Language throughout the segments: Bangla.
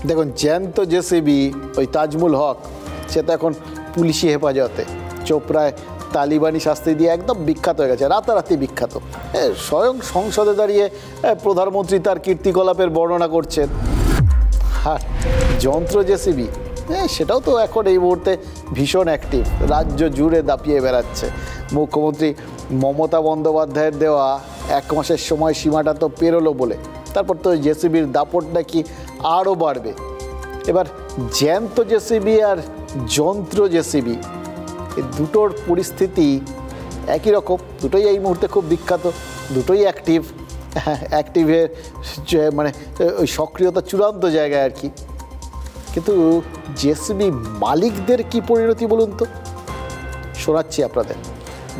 দেখুন, জ্যান্ত জেসিবি ওই তাজমুল হক, সে তো এখন পুলিশি হেফাজতে, চোপড়ায় তালিবানি শাস্তি দিয়ে একদম বিখ্যাত হয়ে গেছে, রাতারাতি বিখ্যাত। স্বয়ং সংসদে দাঁড়িয়ে প্রধানমন্ত্রী তার কীর্তিকলাপের বর্ণনা করছেন। আর যন্ত্র জেসিবি, সেটাও তো এখন এই মুহূর্তে ভীষণ অ্যাক্টিভ, রাজ্য জুড়ে দাপিয়ে বেড়াচ্ছে। মুখ্যমন্ত্রী মমতা বন্দ্যোপাধ্যায়ের দেওয়া 1 মাসের সময় সীমাটা তো পেরোলো বলে, তারপর তো জেসিবির দাপট নাকি আরও বাড়বে। এবার জ্যান্ত জেসিবি আর যন্ত্র জেসিবি, এই দুটোর পরিস্থিতি একই রকম, দুটোই এই মুহূর্তে খুব বিখ্যাত, দুটোই অ্যাক্টিভের মানে ওই সক্রিয়তা চূড়ান্ত জায়গায় আর কি। কিন্তু জেসিবি মালিকদের কি পরিণতি বলুন তো, শোনাচ্ছি আপনাদের।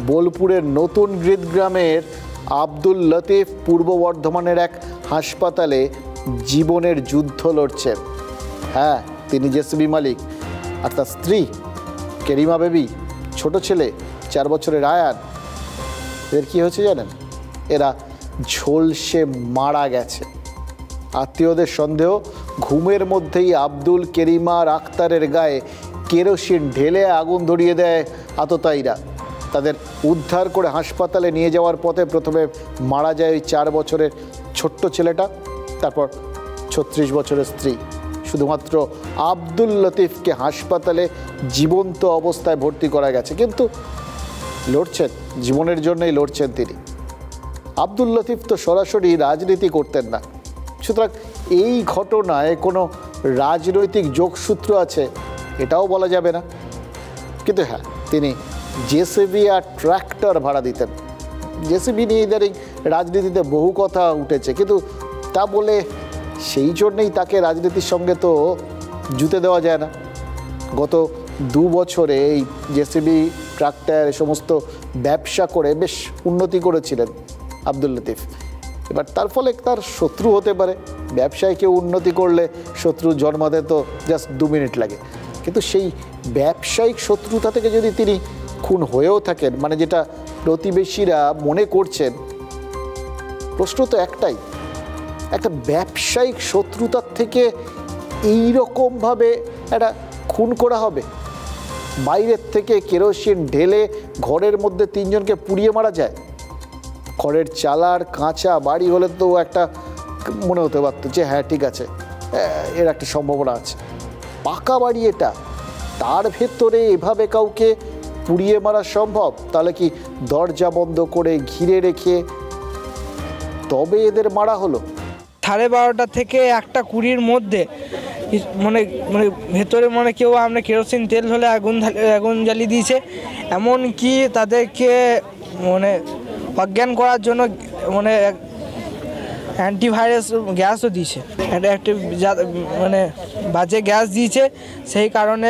বোলপুরের নতুন গ্রিদগ্রামের আব্দুল লতিফ পূর্ব বর্ধমানের এক হাসপাতালে জীবনের যুদ্ধ লড়ছেন। হ্যাঁ, তিনি জেসিবি মালিক, আর তার স্ত্রী কেরিমা বেবি, ছোট ছেলে 4 বছরের আয়ান। এদের কী হয়েছে জানেন? এরা ঝলসে মারা গেছে। আত্মীয়দের সন্দেহ, ঘুমের মধ্যেই আব্দুল, কেরিমা আর আক্তারের গায়ে কেরোসিন ঢেলে আগুন ধরিয়ে দেয় আততায়ীরা। তাদের উদ্ধার করে হাসপাতালে নিয়ে যাওয়ার পথে প্রথমে মারা যায় ওই 4 বছরের ছোট্ট ছেলেটা, তারপর 36 বছরের স্ত্রী। শুধুমাত্র আব্দুল লতিফকে হাসপাতালে জীবন্ত অবস্থায় ভর্তি করা গেছে, কিন্তু লড়ছেন, জীবনের জন্যই লড়ছেন তিনি। আব্দুল লতিফ তো সরাসরি রাজনীতি করতেন না, সুতরাং এই ঘটনায় কোনো রাজনৈতিক যোগসূত্র আছে এটাও বলা যাবে না। কিন্তু হ্যাঁ, তিনি জেসিবি আর ট্র্যাক্টর ভাড়া দিতেন। জেসিবি নিয়ে ইদানিং রাজনীতিতে বহু কথা উঠেছে, কিন্তু তা বলে সেই জন্যেই তাকে রাজনীতির সঙ্গে তো জুতে দেওয়া যায় না। গত 2 বছরে এই জেসিবি, ট্রাক্টর এ সমস্ত ব্যবসা করে বেশ উন্নতি করেছিলেন আব্দুল লতিফ। এবার তার ফলে তার শত্রু হতে পারে। ব্যবসায় কেউ উন্নতি করলে শত্রু জন্মাতে তো জাস্ট 2 মিনিট লাগে, কিন্তু সেই ব্যবসায়িক শত্রুতা থেকে যদি তিনি খুন হয়েও থাকেন, মানে যেটা প্রতিবেশীরা মনে করছেন, প্রশ্ন তো একটাই, একটা ব্যবসায়িক শত্রুতার থেকে এই রকমভাবে একটা খুন করা হবে? বাইরের থেকে কেরোসিন ঢেলে ঘরের মধ্যে 3 জনকে পুড়িয়ে মারা যায়? খড়ের চালার কাঁচা বাড়ি হলে তো একটা মনে হতে পারতো যে হ্যাঁ ঠিক আছে, এর একটা সম্ভাবনা আছে। পাকা বাড়ি এটা, তার ভেতরে এভাবে কাউকে পুড়িয়ে মারা সম্ভব? তাহলে কি দরজা বন্ধ করে ঘিরে রেখে তবে এদের মারা হলো? 12:30 থেকে 1:20 মধ্যে মানে ভেতরে কেউ আমরা কেরোসিন তেল হলে আগুন জ্বালিয়ে দিয়েছে। এমনকি তাদেরকে অজ্ঞান করার জন্য অ্যান্টিভাইরাস গ্যাসও দিয়েছে, একটা বাজে গ্যাস দিয়েছে। সেই কারণে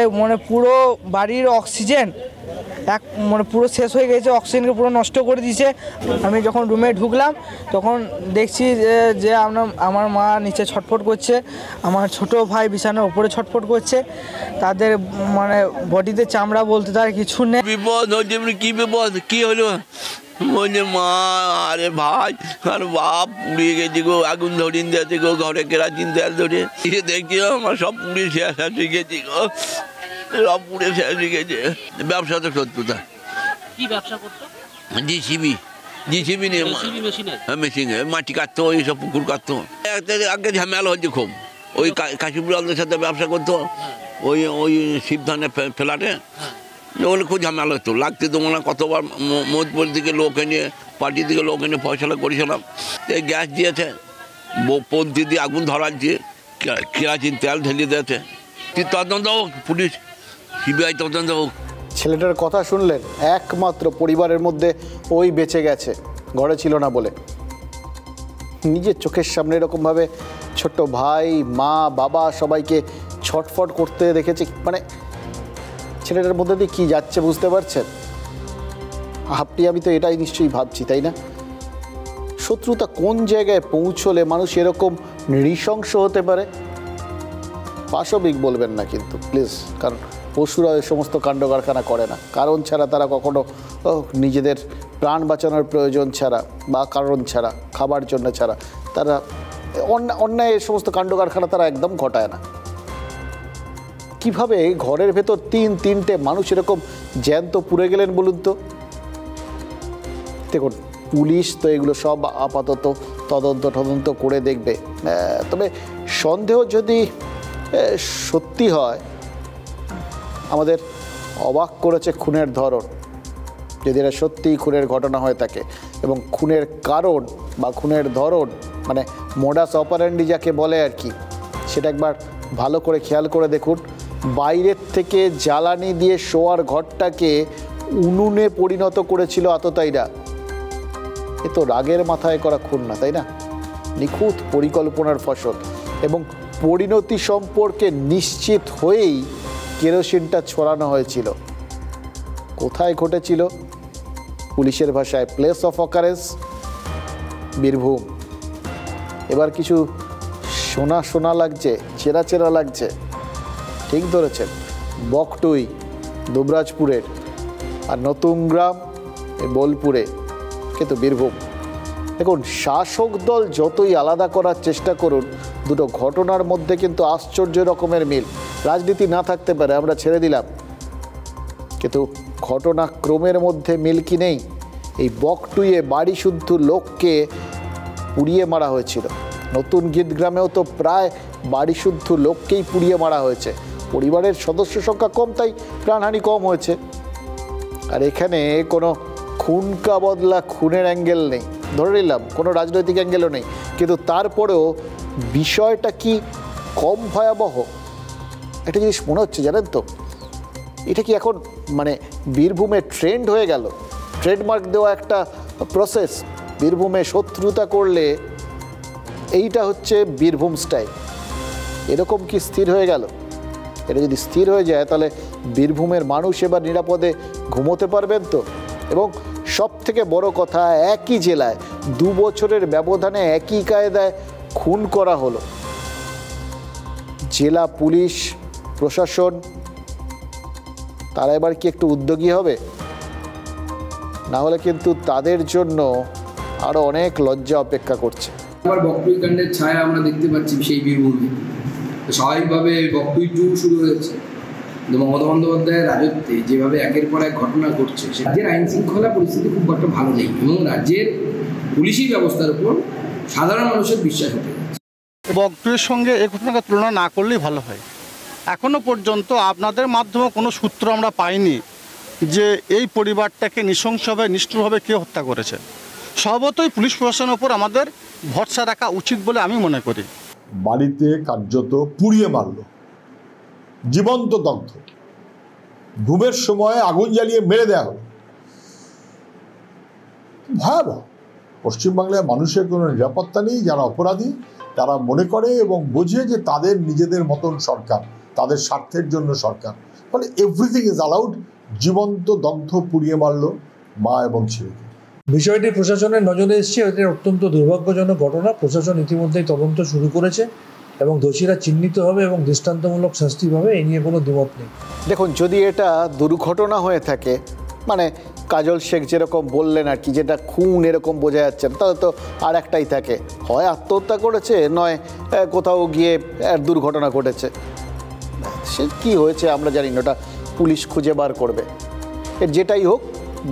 পুরো বাড়ির অক্সিজেন পুরো শেষ হয়ে গেছে, অক্সিজেনকে পুরো নষ্ট করে দিয়েছে। আমি যখন রুমে ঢুকলাম তখন দেখছি যে আমার মা নিচে ছটফট করছে, আমার ছোট ভাই বিছানার উপরে ছটফট করছে। তাদের বডিতে চামড়া বলতে তার কিছু নেই। বিপদ হচ্ছে, কি বিপদ, কি হলো? বলছে মা, আরে ভাই আর বাপ পুড়িয়ে গেছে গো, আগুন ধরিয়ে দিয়েছে গো, ঘরে কেরাচিন তেল ধরে দেখছি আমার সব পুড়িয়ে শেষ হয়ে গেছে গো, সব পুড়ে শেষ হয়ে গেছে। ব্যবসা তো শত্রুতা। কি ব্যবসা করতো? জিসিবি নিয়ে মেশিনে মাটি কাটতো, এইসব পুকুর কাটতো। আগে ঝামেলা হচ্ছে খুব, ওই কাশিপুর আলদের সাথে ব্যবসা করতো, ওই শিবধানের ফ্ল্যাটে। ওগুলো খুব ঝামেলা হতো, লাগতে তো মনে হয় কতবার মোদপুর দিকে লোক এনে, পার্টির দিকে লোক এনে ফয়সলা করেছিলাম। এই গ্যাস দিয়েছে, পন্থী দিয়ে আগুন ধরাচ্ছে, কেরাচিন তেল ঢেলে দিয়েছে। তদন্ত হোক, পুলিশ সিবিআই তদন্ত হোক। ছেলেটার কথা শুনলেন, একমাত্র পরিবারের মধ্যে ওই বেঁচে গেছে, ঘরে ছিল না বলে। নিজের চোখের সামনে এরকমভাবে ছোট্ট ভাই, মা, বাবা সবাইকে ছটফট করতে দেখেছি। ছেলেটার মধ্যে দিয়ে কী যাচ্ছে বুঝতে পারছেন আপনি? আমি তো এটাই নিশ্চয়ই ভাবছি, তাই না? শত্রুতা কোন জায়গায় পৌঁছলে মানুষ এরকম নৃশংস হতে পারে? পাশবিক বলবেন না কিন্তু প্লিজ, কারণ পশুরা এই সমস্ত কাণ্ড কারখানা করে না। কারণ ছাড়া তারা কখনো নিজেদের প্রাণ বাঁচানোর প্রয়োজন ছাড়া বা কারণ ছাড়া, খাবার জন্য ছাড়া তারা অন্যায় এই সমস্ত কাণ্ড কারখানা তারা একদম ঘটায় না। কিভাবে ঘরের ভেতর তিনটে মানুষ এরকম জ্যান্ত পুড়ে গেলেন বলুন তো? দেখুন, পুলিশ তো এগুলো সব আপাতত তদন্ত করে দেখবে। তবে সন্দেহ যদি সত্যি হয়, আমাদের অবাক করেছে খুনের ধরন। যদি এটা সত্যিই খুনের ঘটনা হয়ে থাকে এবং খুনের কারণ বা খুনের ধরন, মানে মোডাস অপারেন্ডি যাকে বলে আর কি, সেটা একবার ভালো করে খেয়াল করে দেখুন। বাইরের থেকে জ্বালানি দিয়ে শোয়ার ঘরটাকে উনুনে পরিণত করেছিল আততায়ীরা। এ তো রাগের মাথায় করা খুন না, তাই না? নিখুঁত পরিকল্পনার ফসল। এবং পরিণতি সম্পর্কে নিশ্চিত হয়েই কেরোসিনটা ছড়ানো হয়েছিল। কোথায় ঘটেছিল? পুলিশের ভাষায় প্লেস অফ অকারেন্স বীরভূম। এবার কিছু শোনা লাগছে, চেরা লাগছে। ঠিক ধরেছেন, বকটুই দুবরাজপুরের, আর নতুনগ্রাম বোলপুরে, কিন্তু বীরভূম। দেখুন, শাসক দল যতই আলাদা করার চেষ্টা করুন, দুটো ঘটনার মধ্যে কিন্তু আশ্চর্য রকমের মিল। রাজনীতি না থাকতে পারে, আমরা ছেড়ে দিলাম, কিন্তু ঘটনাক্রমের মধ্যে মিল কি নেই? এই বকটুইয়ে বাড়ি শুদ্ধ লোককে পুড়িয়ে মারা হয়েছিল। নতুন গীতগ্রামেও তো প্রায় বাড়ি শুদ্ধ লোককেই পুড়িয়ে মারা হয়েছে। পরিবারের সদস্য সংখ্যা কম, তাই প্রাণহানি কম হয়েছে। আর এখানে কোনো খুনকা বদলা খুনের অ্যাঙ্গেল নেই, ধরে নিলাম কোনো রাজনৈতিক অ্যাঙ্গেলও নেই, কিন্তু তারপরেও বিষয়টা কি কম ভয়াবহ? একটা জিনিস মনে হচ্ছে, জানেন তো, এটা কি এখন মানে বীরভূমে ট্রেন্ড হয়ে গেল? ট্রেডমার্ক দেওয়া একটা প্রসেস। বীরভূমে শত্রুতা করলে এইটা হচ্ছে বীরভূম স্টাইল। এরকম কি স্থির হয়ে গেল? এটা যদি স্থির হয়ে যায়, তাহলে বীরভূমের মানুষ এবার নিরাপদে ঘুমোতে পারবেন তো? এবং সব থেকে বড় কথা, একই জেলায় 2 বছরের ব্যবধানে একই কায়দায় খুন করা হলো। জেলা পুলিশ প্রশাসন তারা এবার কি একটু উদ্যোগী হবে? না হলে কিন্তু তাদের জন্য আরো অনেক লজ্জা অপেক্ষা করছে। আবার বকটুই কাণ্ডের ছায়া আমরা দেখতে পাচ্ছি সেই বীরভূমে। স্বাভাবিকভাবে বকটুই 2 শুরু হয়েছে। মমতা বন্দ্যোপাধ্যায়ের রাজত্বে যেভাবে একের পর এক ঘটনা ঘটছে, রাজ্যের আইন শৃঙ্খলা পরিস্থিতি খুব একটা ভালো নেই এবং রাজ্যের পুলিশি ব্যবস্থার উপর সাধারণ মানুষের বিশ্বাস উঠে যাচ্ছে। বকটুইয়ের সঙ্গে এই ঘটনাকে তুলনা না করলেই ভালো হয়। এখনো পর্যন্ত আপনাদের মাধ্যমে কোনো সূত্র আমরা পাইনি যে এই পরিবারটাকে নৃশংসভাবে নিষ্ঠুরভাবে কে হত্যা করেছে। স্বভাবতই পুলিশ প্রশাসনের উপর আমাদের ভরসা রাখা উচিত বলে আমি মনে করি। বাড়িতে কার্যত পুড়িয়ে মারল, জীবন্ত দগ্ধ, ঘুমের সময় আগুন জ্বালিয়ে মেরে দেওয়া হলো। ভয়াবহ। পশ্চিমবাংলায় মানুষের কোনো নিরাপত্তা নেই। যারা অপরাধী তারা মনে করে এবং বোঝে যে তাদের নিজেদের মতন সরকার, তাদের স্বার্থের জন্য সরকার, ফলে এভরিথিং ইজ অ্যালাউড। জীবন্ত দগ্ধ পুড়িয়ে মারল মা এবং ছেলেকে। বিষয়টি প্রশাসনের নজরে এসেছে। এটি অত্যন্ত দুর্ভাগ্যজনক ঘটনা। প্রশাসন ইতিমধ্যেই তদন্ত শুরু করেছে এবং দোষীরা চিহ্নিত হবে এবং দৃষ্টান্তমূলক শাস্তি পাবে, এই নিয়ে কোনো দ্বিমত নেই। দেখুন, যদি এটা দুর্ঘটনা হয়ে থাকে, মানে কাজল শেখ যেরকম বললেন আর কি, যেটা খুন এরকম বোঝা যাচ্ছে না, তাহলে তো আর একটাই থাকে, হয় আত্মহত্যা করেছে, নয় কোথাও গিয়ে দুর্ঘটনা ঘটেছে। সে কি হয়েছে আমরা জানি না, ওটা পুলিশ খুঁজে বার করবে। এর যেটাই হোক,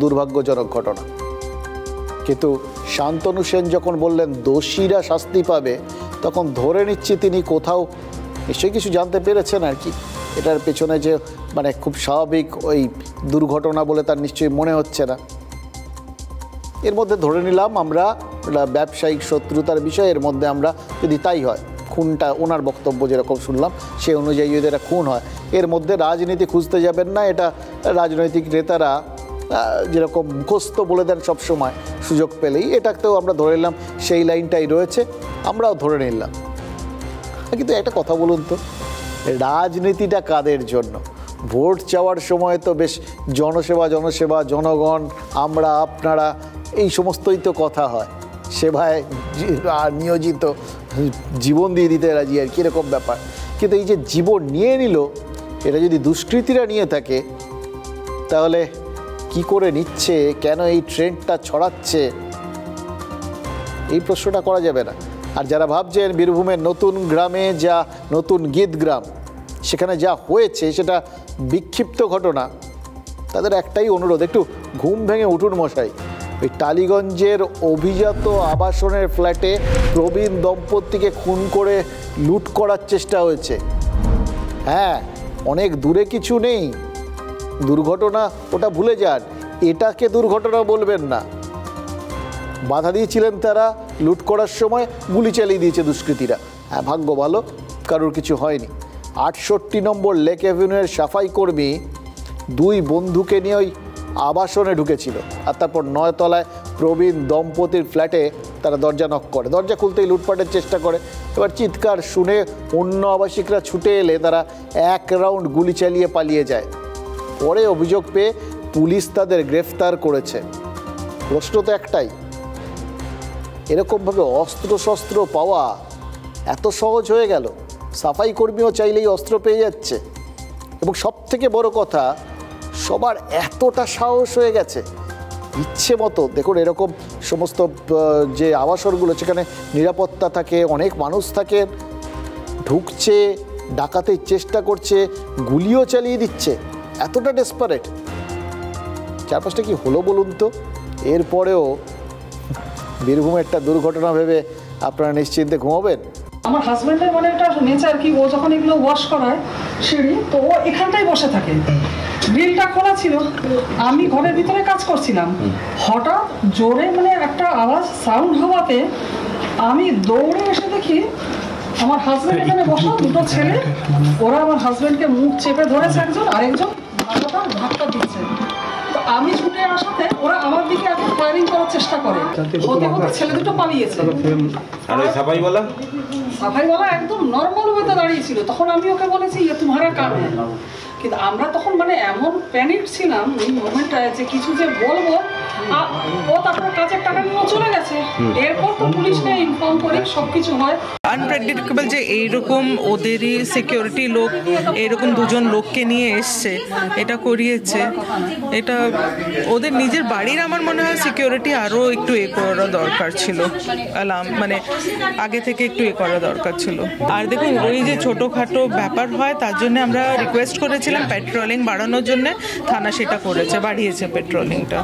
দুর্ভাগ্যজনক ঘটনা। কিন্তু শান্তনু সেন যখন বললেন দোষীরা শাস্তি পাবে, তখন ধরে নিচ্ছি তিনি কোথাও নিশ্চয়ই কিছু জানতে পেরেছেন আর কি। এটার পেছনে যে মানে খুব স্বাভাবিক ওই দুর্ঘটনা বলে তার নিশ্চয়ই মনে হচ্ছে না। এর মধ্যে ধরে নিলাম আমরা ব্যবসায়িক শত্রুতার বিষয়, এর মধ্যে আমরা যদি তাই হয়, খুনটা ওনার বক্তব্য যেরকম শুনলাম সেই অনুযায়ী যদি এটা খুন হয়, এর মধ্যে রাজনীতি খুঁজতে যাবেন না। এটা রাজনৈতিক নেতারা যেরকম মুখস্থ বলে দেন সবসময় সুযোগ পেলেই, এটাকেও আমরা ধরে নিলাম সেই লাইনটাই রয়েছে, আমরাও ধরে নিলাম। কিন্তু একটা কথা বলুন তো, রাজনীতিটা কাদের জন্য? ভোট চাওয়ার সময় তো বেশ জনসেবা, জনগণ, আমরা, আপনারা, এই সমস্তই তো কথা হয়। সেবায় নিয়োজিত, জীবন দিয়ে দিতে রাজি আর কি, এরকম ব্যাপার। কিন্তু এই যে জীবন নিয়ে নিল, এটা যদি দুষ্কৃতীরা নিয়ে থাকে, তাহলে কি করে নিচ্ছে, কেন এই ট্রেন্ডটা ছড়াচ্ছে, এই প্রশ্নটা করা যাবে না। আর যারা ভাবছেন বীরভূমের নতুন গ্রামে যা নতুন গীতগ্রাম সেখানে যা হয়েছে সেটা বিক্ষিপ্ত ঘটনা, তাদের একটাই অনুরোধ, একটু ঘুম ভেঙে উঠুন মশাই। ওই টালিগঞ্জের অভিজাত আবাসনের ফ্ল্যাটে প্রবীণ দম্পতিকে খুন করে লুট করার চেষ্টা হয়েছে। হ্যাঁ, অনেক দূরে কিছু নেই, দুর্ঘটনা ওটা ভুলে যান, এটাকে দুর্ঘটনা বলবেন না। বাধা দিয়েছিলেন তারা, লুট করার সময় গুলি চালিয়ে দিয়েছে দুষ্কৃতীরা। হ্যাঁ, ভাগ্য ভালো, কারোর কিছু হয়নি। 68 নম্বর লেক অ্যাভিনিউয়ের সাফাই কর্মী 2 বন্ধুকে নিয়ে ওই আবাসনে ঢুকেছিল, আর তারপর 9 তলায় প্রবীণ দম্পতির ফ্ল্যাটে তারা দরজা নক করে। দরজা খুলতেই লুটপাটের চেষ্টা করে। এবার চিৎকার শুনে অন্য আবাসিকরা ছুটে এলে তারা 1 রাউন্ড গুলি চালিয়ে পালিয়ে যায়। পরে অভিযোগ পেয়ে পুলিশ তাদের গ্রেফতার করেছে। প্রশ্ন তো একটাই, এরকমভাবে অস্ত্রশস্ত্র পাওয়া এত সহজ হয়ে গেল? সাফাই কর্মীও চাইলেই অস্ত্র পেয়ে যাচ্ছে। এবং সবথেকে বড় কথা, সবার এতটা সাহস হয়ে গেছে ইচ্ছে মতো। দেখুন, এরকম সমস্ত যে আবাসনগুলো সেখানে নিরাপত্তা থাকে, অনেক মানুষ থাকে, ঢুকছে, ডাকাতের চেষ্টা করছে, গুলিও চালিয়ে দিচ্ছে। এতটা ডেসপারেট। চারপাশটা কি হলো বলুন তো? এরপরেও বীরভূমের একটা দুর্ঘটনা ভেবে আপনারা নিশ্চিন্তে ঘুমাবেন? আমার হাজব্যান্ডের মানে একটা নেচার কি, ও যখন এগুলো ওয়াশ করায় সিঁড়ি, তো ও এখানটাই বসে থাকে। গ্রিলটা খোলা ছিল, আমি ঘরের ভিতরে কাজ করছিলাম, হঠাৎ জোরে মানে একটা আওয়াজ সাউন্ড হওয়াতে আমি দৌড়ে এসে দেখি আমার হাজব্যান্ড এখানে বসা, 2টো ছেলে, ওরা আমার হাজব্যান্ডকে মুখ চেপে ধরেছে, একজন আরেকজন ধাক্কা দিচ্ছে। তো আমি ছুটে আসাতে ওরা আমার দিকে এখন ফায়ারিং করার চেষ্টা করে, হতে হতে ছেলে 2টো পালিয়েছে। আর ওই সাফাইওয়ালা একদম নর্মাল ওয়েতে দাঁড়িয়ে ছিল। তখন আমি ওকে বলেছি ইয়ে তোমারা কার হ্যাঁ, কিন্তু আমরা তখন মানে এমন প্যানিক ছিলাম এই মোমেন্টটায় যে কিছু যে বলবো। ও তারপরে কাজের টাকা নিয়ে চলে গেছে। এরপর তো পুলিশকে ইনফর্ম করে সবকিছু হয়। আনপ্রেডিক্টেবল যে এইরকম ওদেরই সিকিউরিটি লোক এইরকম 2জন লোককে নিয়ে এসছে, এটা করিয়েছে, এটা ওদের নিজের বাড়ির আমার মনে হয় সিকিউরিটি আরও একটু করা দরকার ছিল, মানে আগে থেকে একটু করা দরকার ছিল। আর দেখুন, ওই যে ছোটোখাটো ব্যাপার হয় তার জন্য আমরা রিকোয়েস্ট করেছিলাম পেট্রোলিং বাড়ানোর জন্য, থানা সেটা করেছে, বাড়িয়েছে পেট্রোলিংটা।